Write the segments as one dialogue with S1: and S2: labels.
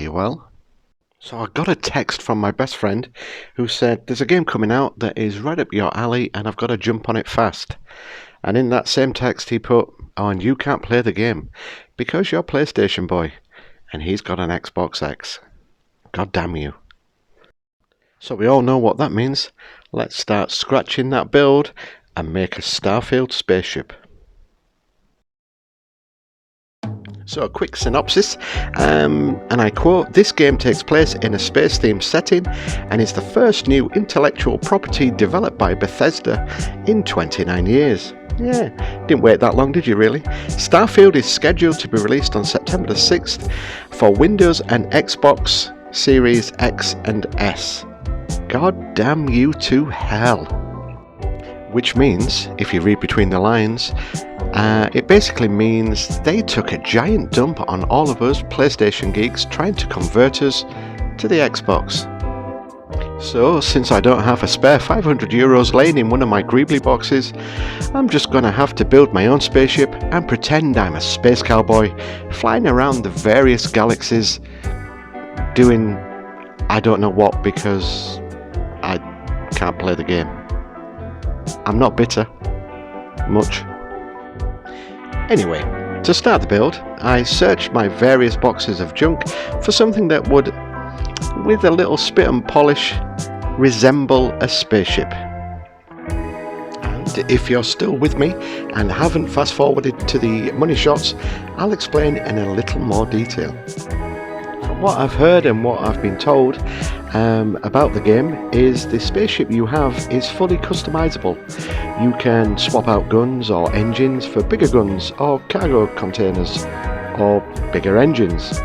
S1: you well? So I got a text from my best friend who said there's a game coming out that is right up your alley and I've got to jump on it fast. And in that same text he put, "Oh, and you can't play the game because you're a PlayStation boy and he's got an Xbox X. God damn you." So we all know what that means. Let's start scratching that build and make a Starfield Spaceship. So a quick synopsis, and I quote, "This game takes place in a space-themed setting and is the first new intellectual property developed by Bethesda in 29 years. Yeah, didn't wait that long, did you really? Starfield is scheduled to be released on September the 6th for Windows and Xbox Series X and S. God damn you to hell. Which means, if you read between the lines, it basically means they took a giant dump on all of us PlayStation geeks trying to convert us to the Xbox. So, since I don't have a spare €500 laying in one of my Greebly boxes, I'm just gonna have to build my own spaceship and pretend I'm a space cowboy flying around the various galaxies doing I don't know what because I can't play the game. I'm not bitter. Much. Anyway, to start the build, I searched my various boxes of junk for something that would, with a little spit and polish, resemble a spaceship. And if you're still with me and haven't fast forwarded to the money shots, I'll explain in a little more detail. From what I've heard and what I've been told about the game is the spaceship you have is fully customizable. You can swap out guns or engines for bigger guns or cargo containers or bigger engines.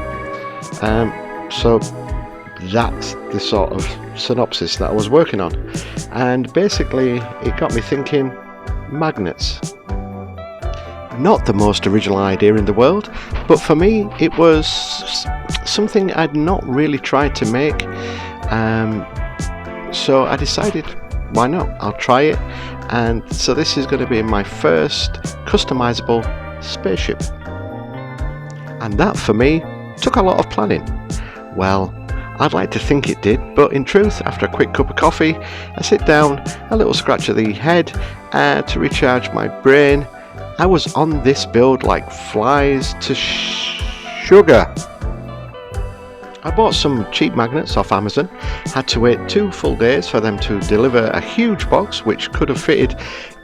S1: So that's the sort of synopsis that I was working on, and basically it got me thinking, magnets. Not the most original idea in the world, but for me it was something I'd not really tried to make, so I decided, why not? I'll try it, and so this is going to be my first customizable spaceship, and that for me took a lot of planning. Well, I'd like to think it did, but in truth, after a quick cup of coffee, I sit down, a little scratch of the head to recharge my brain. I was on this build like flies to sugar. I bought some cheap magnets off Amazon, had to wait 2 full days for them to deliver a huge box which could have fitted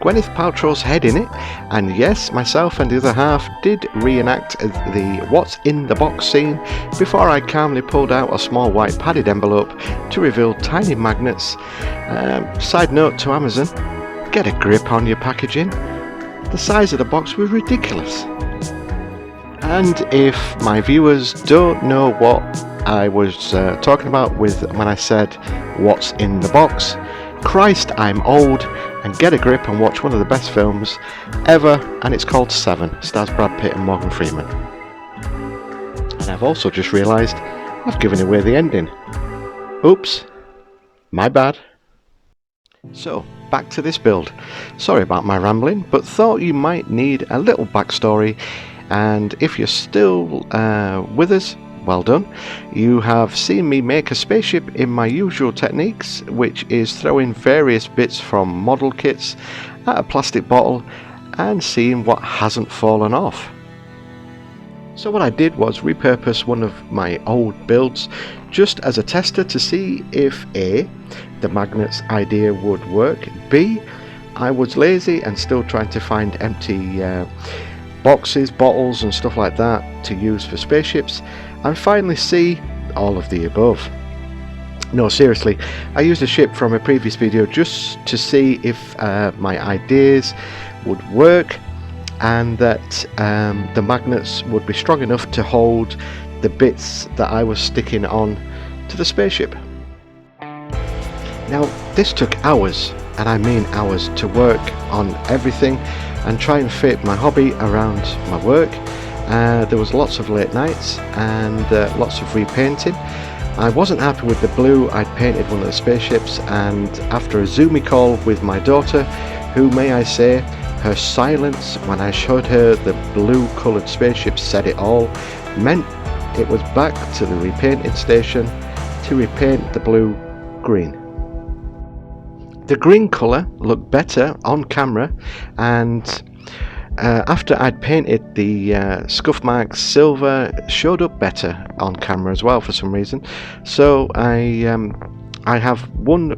S1: Gwyneth Paltrow's head in it, and yes, myself and the other half did reenact the what's in the box scene before I calmly pulled out a small white padded envelope to reveal tiny magnets. Side note to Amazon, get a grip on your packaging. The size of the box was ridiculous. And if my viewers don't know what I was talking about when I said what's in the box, Christ, I'm old, and get a grip and watch one of the best films ever, and it's called Seven. Stars Brad Pitt and Morgan Freeman. And I've also just realised I've given away the ending. Oops, my bad. So, back to this build. Sorry about my rambling, but thought you might need a little backstory, and if you're still with us, well done. You have seen me make a spaceship in my usual techniques, which is throwing various bits from model kits at a plastic bottle and seeing what hasn't fallen off. So what I did was repurpose one of my old builds just as a tester to see if A, the magnets idea would work, B, I was lazy and still trying to find empty boxes, bottles and stuff like that to use for spaceships, and finally C, all of the above. No, seriously, I used a ship from a previous video just to see if my ideas would work and that the magnets would be strong enough to hold the bits that I was sticking on to the spaceship. Now, this took hours, and I mean hours, to work on everything and try and fit my hobby around my work. There was lots of late nights and lots of repainting. I wasn't happy with the blue I'd painted one of the spaceships, and after a Zoomy call with my daughter, who, may I say, her silence when I showed her the blue coloured spaceship said it all, meant it was back to the repainting station to repaint the blue green. The green colour looked better on camera, and after I'd painted the scuff marks silver, showed up better on camera as well for some reason. So I have one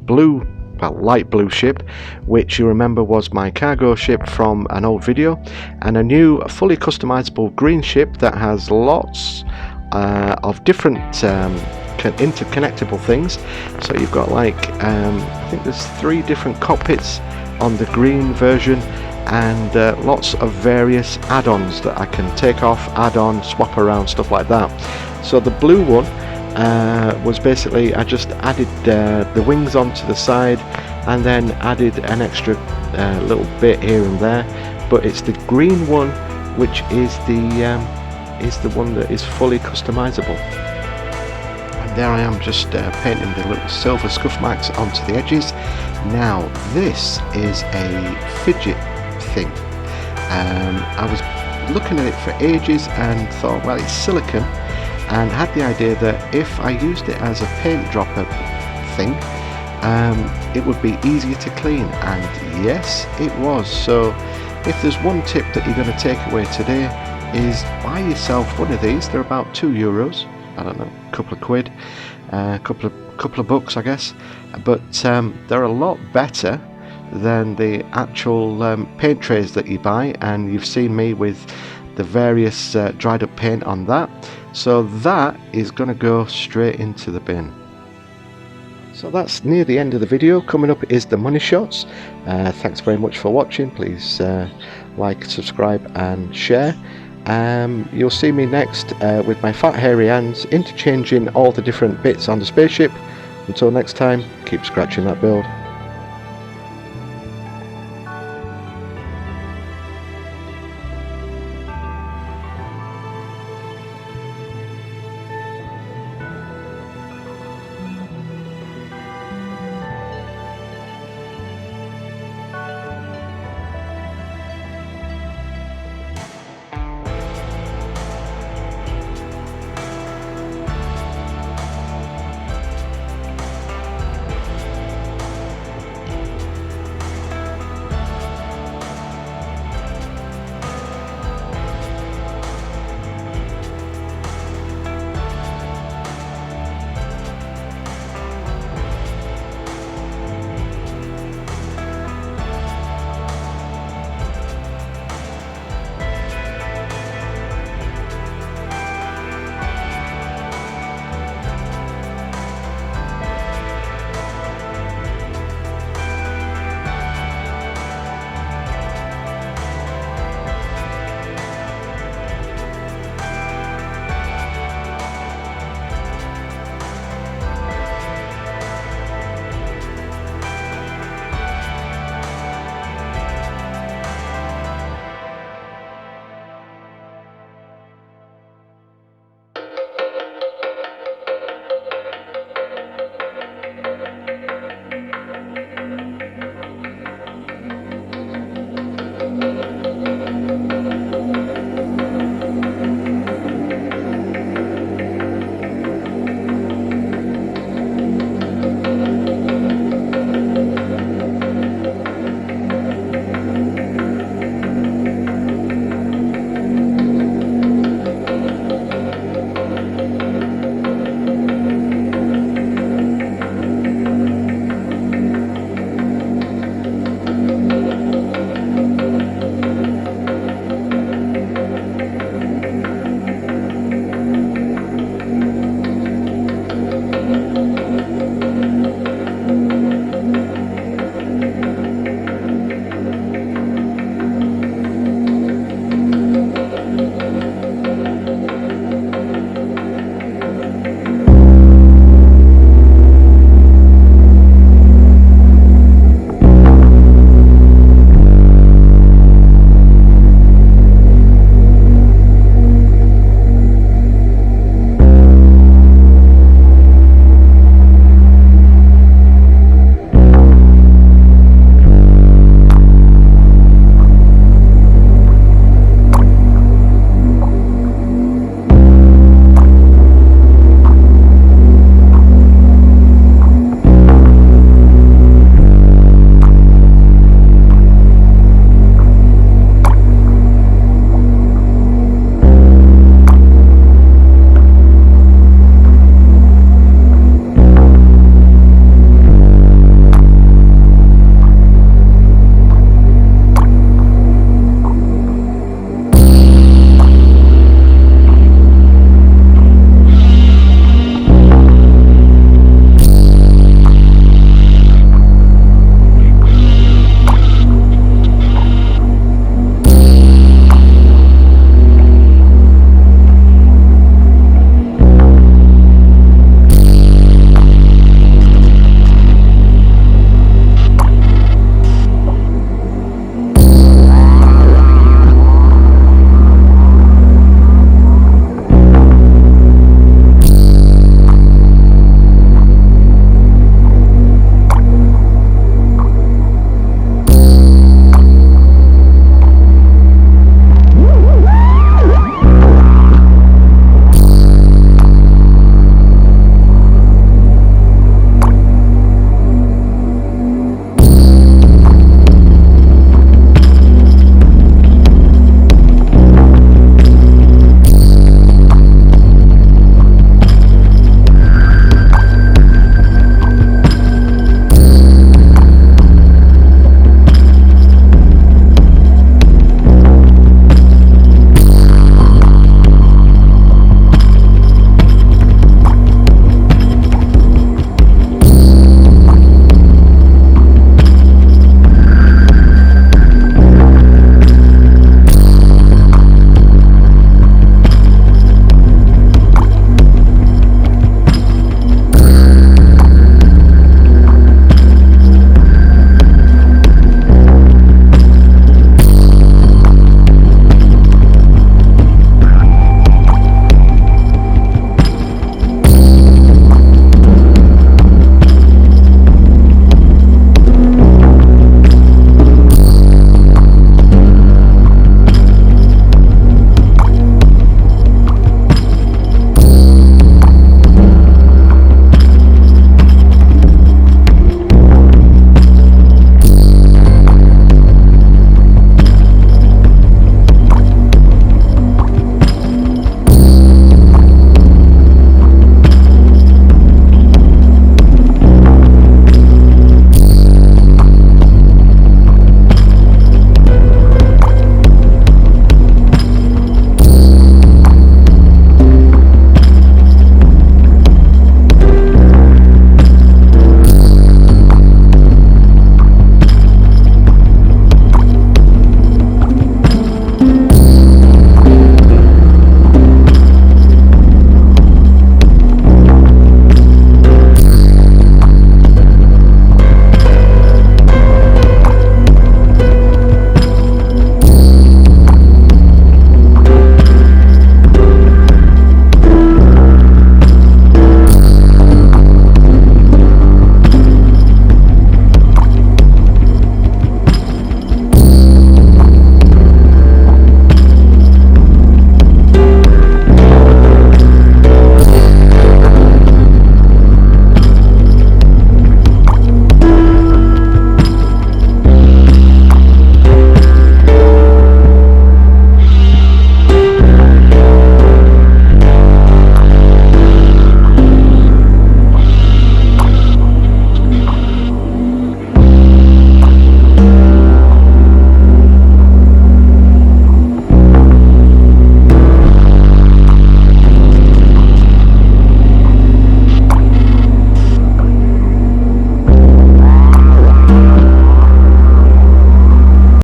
S1: blue, well, light blue ship, which you remember was my cargo ship from an old video, and a new fully customizable green ship that has lots of different interconnectable things. So you've got like I think there's 3 different cockpits on the green version, and lots of various add-ons that I can take off, add on, swap around, stuff like that. So the blue one was basically I just added the wings onto the side and then added an extra little bit here and there, but it's the green one which is the one that is fully customizable. And there I am, just painting the little silver scuff marks onto the edges. Now this is a fidget thing. I was looking at it for ages and thought, well, it's silicone, and had the idea that if I used it as a paint dropper thing, it would be easier to clean, and yes, it was. So if there's one tip that you're going to take away today, is buy yourself one of these. They're about €2, I don't know, a couple of quid, couple of bucks I guess, but they're a lot better than the actual paint trays that you buy, and you've seen me with the various dried up paint on that. So that is going to go straight into the bin. So that's near the end of the video. Coming up is the money shots. Thanks very much for watching. Please like, subscribe and share. You'll see me next with my fat hairy hands interchanging all the different bits on the spaceship. Until next time, keep scratching that build.